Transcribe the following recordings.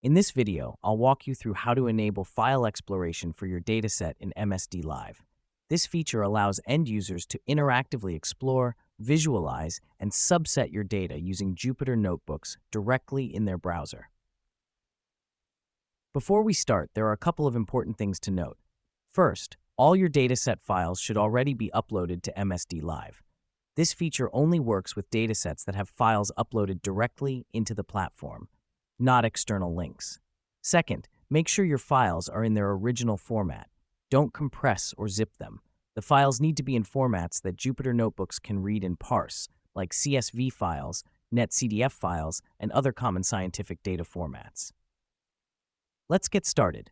In this video, I'll walk you through how to enable file exploration for your dataset in MSD-LIVE. This feature allows end users to interactively explore, visualize, and subset your data using Jupyter notebooks directly in their browser. Before we start, there are a couple of important things to note. First, all your dataset files should already be uploaded to MSD-LIVE. This feature only works with datasets that have files uploaded directly into the platform, not external links. Second, make sure your files are in their original format. Don't compress or zip them. The files need to be in formats that Jupyter notebooks can read and parse, like CSV files, NetCDF files, and other common scientific data formats. Let's get started.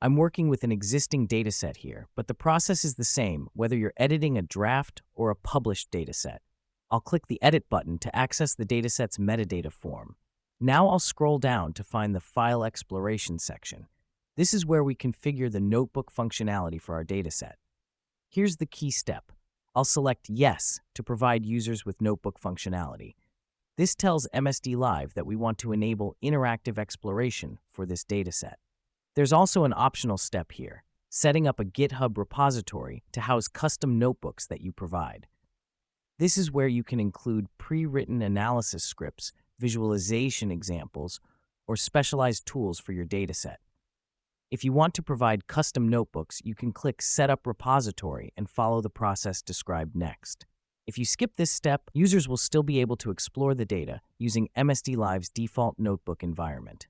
I'm working with an existing dataset here, but the process is the same whether you're editing a draft or a published dataset. I'll click the Edit button to access the dataset's metadata form. Now I'll scroll down to find the File Exploration section. This is where we configure the notebook functionality for our dataset. Here's the key step. I'll select Yes to provide users with notebook functionality. This tells MSD-LIVE that we want to enable interactive exploration for this dataset. There's also an optional step here, setting up a GitHub repository to house custom notebooks that you provide. This is where you can include pre-written analysis scripts, visualization examples, or specialized tools for your dataset. If you want to provide custom notebooks, you can click Set Up Repository and follow the process described next. If you skip this step, users will still be able to explore the data using MSD-LIVE's default notebook environment.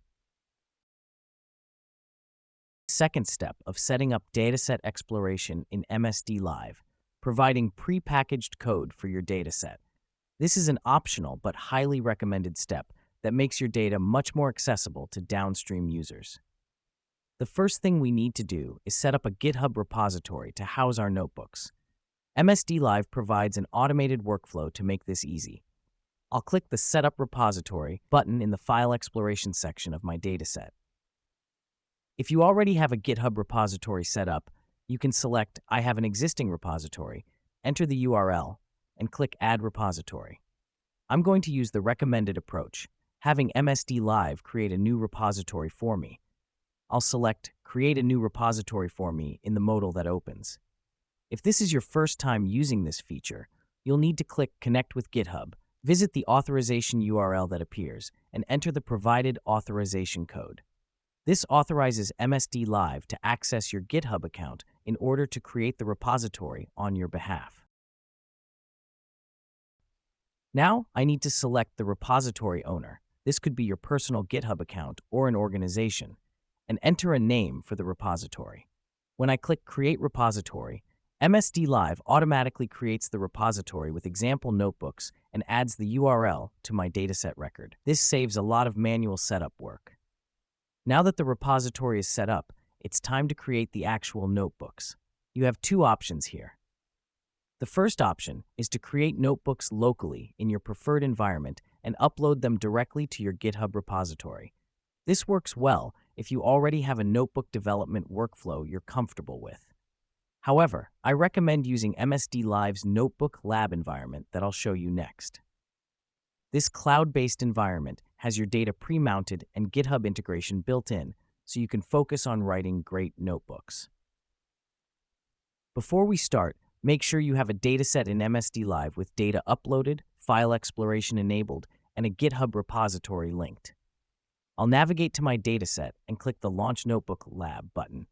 Second step of setting up dataset exploration in MSD-LIVE, providing pre-packaged code for your dataset. This is an optional but highly recommended step that makes your data much more accessible to downstream users. The first thing we need to do is set up a GitHub repository to house our notebooks. MSD-LIVE provides an automated workflow to make this easy. I'll click the Set Up Repository button in the File Exploration section of my dataset. If you already have a GitHub repository set up, you can select I have an existing repository, enter the URL, and click Add Repository. I'm going to use the recommended approach, having MSD-LIVE create a new repository for me. I'll select Create a new repository for me in the modal that opens. If this is your first time using this feature, you'll need to click Connect with GitHub, visit the authorization URL that appears, and enter the provided authorization code. This authorizes MSD-LIVE to access your GitHub account in order to create the repository on your behalf. Now, I need to select the repository owner. This could be your personal GitHub account or an organization, and enter a name for the repository. When I click Create Repository, MSD-LIVE automatically creates the repository with example notebooks and adds the URL to my dataset record. This saves a lot of manual setup work. Now that the repository is set up, it's time to create the actual notebooks. You have two options here. The first option is to create notebooks locally in your preferred environment and upload them directly to your GitHub repository. This works well if you already have a notebook development workflow you're comfortable with. However, I recommend using MSD-LIVE's Notebook Lab environment that I'll show you next. This cloud-based environment has your data pre-mounted and GitHub integration built in, so you can focus on writing great notebooks. Before we start, make sure you have a dataset in MSD-LIVE with data uploaded, file exploration enabled, and a GitHub repository linked. I'll navigate to my dataset and click the Launch Notebook Lab button.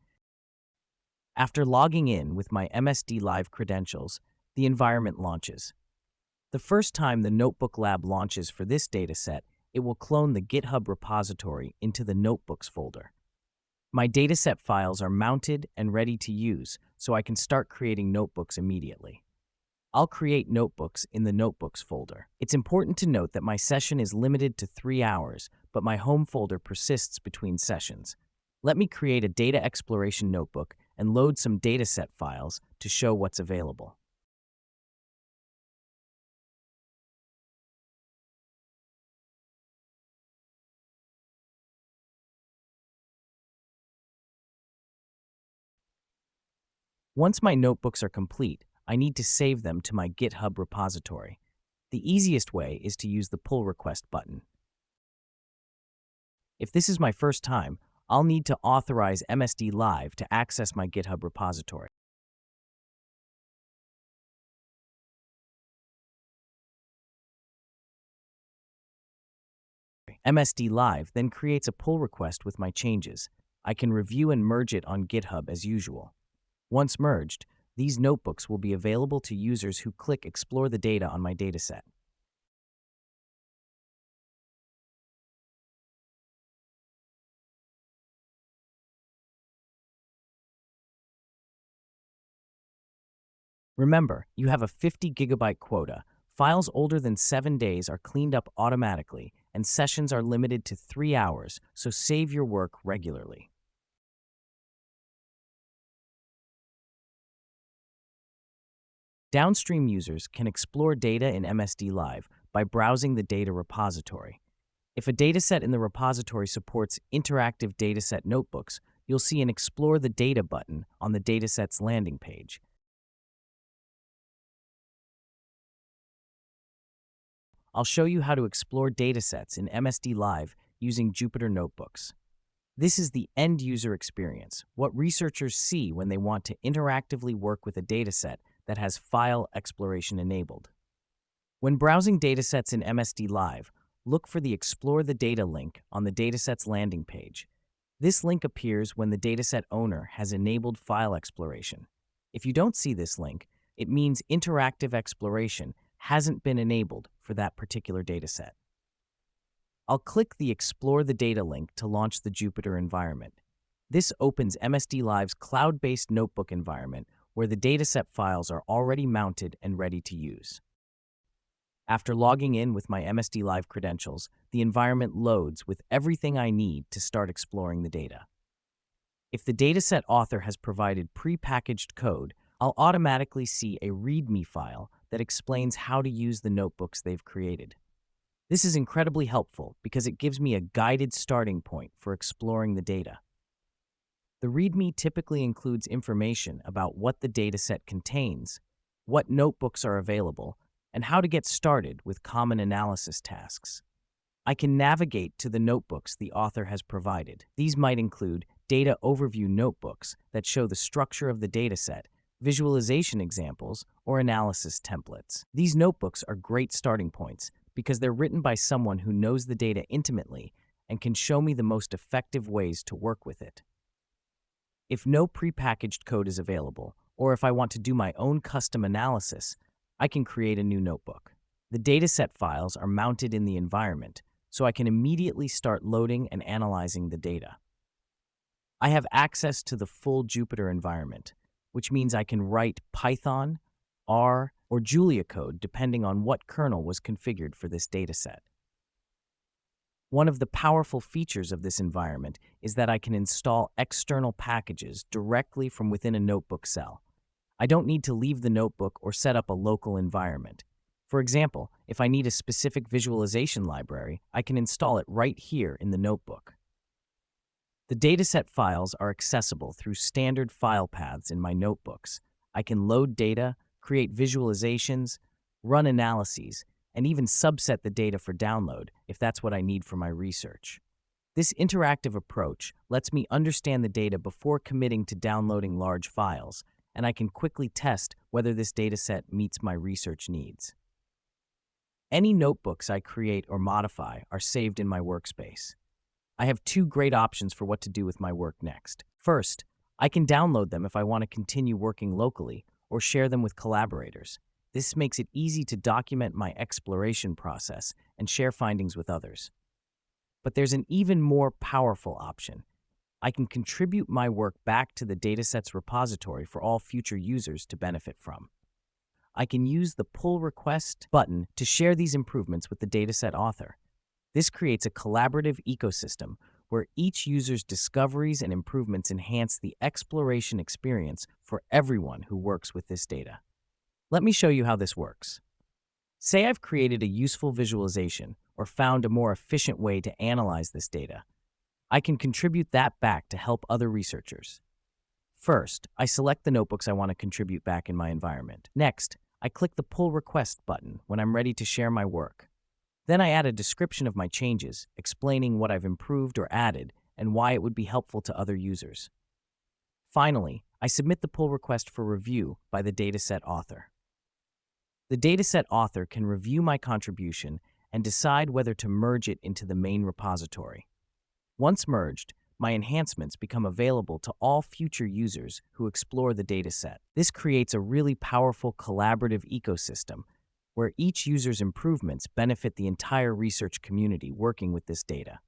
After logging in with my MSD-LIVE credentials, the environment launches. The first time the Notebook Lab launches for this dataset, it will clone the GitHub repository into the Notebooks folder. My dataset files are mounted and ready to use, so I can start creating notebooks immediately. I'll create notebooks in the Notebooks folder. It's important to note that my session is limited to 3 hours, but my home folder persists between sessions. Let me create a data exploration notebook and load some dataset files to show what's available. Once my notebooks are complete, I need to save them to my GitHub repository. The easiest way is to use the Pull Request button. If this is my first time, I'll need to authorize MSD-LIVE to access my GitHub repository. MSD-LIVE then creates a pull request with my changes. I can review and merge it on GitHub as usual. Once merged, these notebooks will be available to users who click Explore the Data on my dataset. Remember, you have a 50 gigabyte quota. Files older than 7 days are cleaned up automatically, and sessions are limited to 3 hours, so save your work regularly. Downstream users can explore data in MSD-LIVE by browsing the data repository. If a dataset in the repository supports interactive dataset notebooks, you'll see an Explore the Data button on the Datasets landing page. I'll show you how to explore datasets in MSD-LIVE using Jupyter notebooks. This is the end-user experience, what researchers see when they want to interactively work with a dataset that has file exploration enabled. When browsing datasets in MSD-LIVE, look for the Explore the Data link on the Datasets landing page. This link appears when the dataset owner has enabled file exploration. If you don't see this link, it means interactive exploration hasn't been enabled for that particular dataset. I'll click the Explore the Data link to launch the Jupyter environment. This opens MSD-LIVE's cloud-based notebook environment where the dataset files are already mounted and ready to use. After logging in with my MSD-LIVE credentials, the environment loads with everything I need to start exploring the data. If the dataset author has provided pre-packaged code, I'll automatically see a README file that explains how to use the notebooks they've created. This is incredibly helpful because it gives me a guided starting point for exploring the data. The README typically includes information about what the dataset contains, what notebooks are available, and how to get started with common analysis tasks. I can navigate to the notebooks the author has provided. These might include data overview notebooks that show the structure of the dataset, visualization examples, or analysis templates. These notebooks are great starting points because they're written by someone who knows the data intimately and can show me the most effective ways to work with it. If no prepackaged code is available, or if I want to do my own custom analysis, I can create a new notebook. The dataset files are mounted in the environment, so I can immediately start loading and analyzing the data. I have access to the full Jupyter environment, which means I can write Python, R, or Julia code depending on what kernel was configured for this dataset. One of the powerful features of this environment is that I can install external packages directly from within a notebook cell. I don't need to leave the notebook or set up a local environment. For example, if I need a specific visualization library, I can install it right here in the notebook. The dataset files are accessible through standard file paths in my notebooks. I can load data, create visualizations, run analyses, and even subset the data for download if that's what I need for my research. This interactive approach lets me understand the data before committing to downloading large files, and I can quickly test whether this dataset meets my research needs. Any notebooks I create or modify are saved in my workspace. I have two great options for what to do with my work next. First, I can download them if I want to continue working locally or share them with collaborators. This makes it easy to document my exploration process and share findings with others. But there's an even more powerful option. I can contribute my work back to the datasets repository for all future users to benefit from. I can use the Pull Request button to share these improvements with the dataset author. This creates a collaborative ecosystem where each user's discoveries and improvements enhance the exploration experience for everyone who works with this data. Let me show you how this works. Say I've created a useful visualization or found a more efficient way to analyze this data. I can contribute that back to help other researchers. First, I select the notebooks I want to contribute back in my environment. Next, I click the Pull Request button when I'm ready to share my work. Then I add a description of my changes, explaining what I've improved or added and why it would be helpful to other users. Finally, I submit the pull request for review by the dataset author. The dataset author can review my contribution and decide whether to merge it into the main repository. Once merged, my enhancements become available to all future users who explore the dataset. This creates a really powerful collaborative ecosystem where each user's improvements benefit the entire research community working with this data.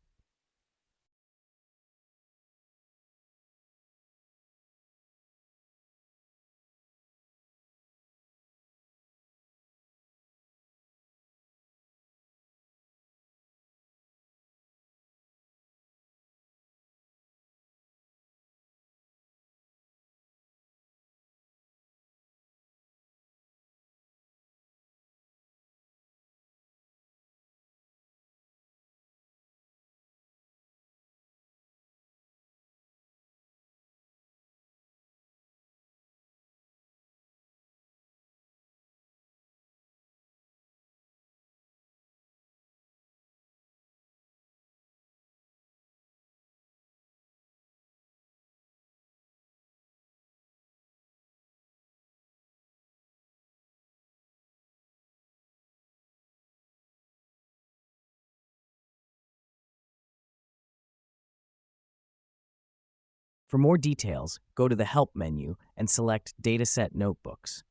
For more details, go to the Help menu and select Dataset Notebooks.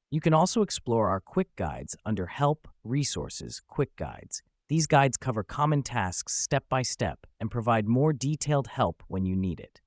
You can also explore our quick guides under Help, Resources, Quick Guides. These guides cover common tasks step by step and provide more detailed help when you need it.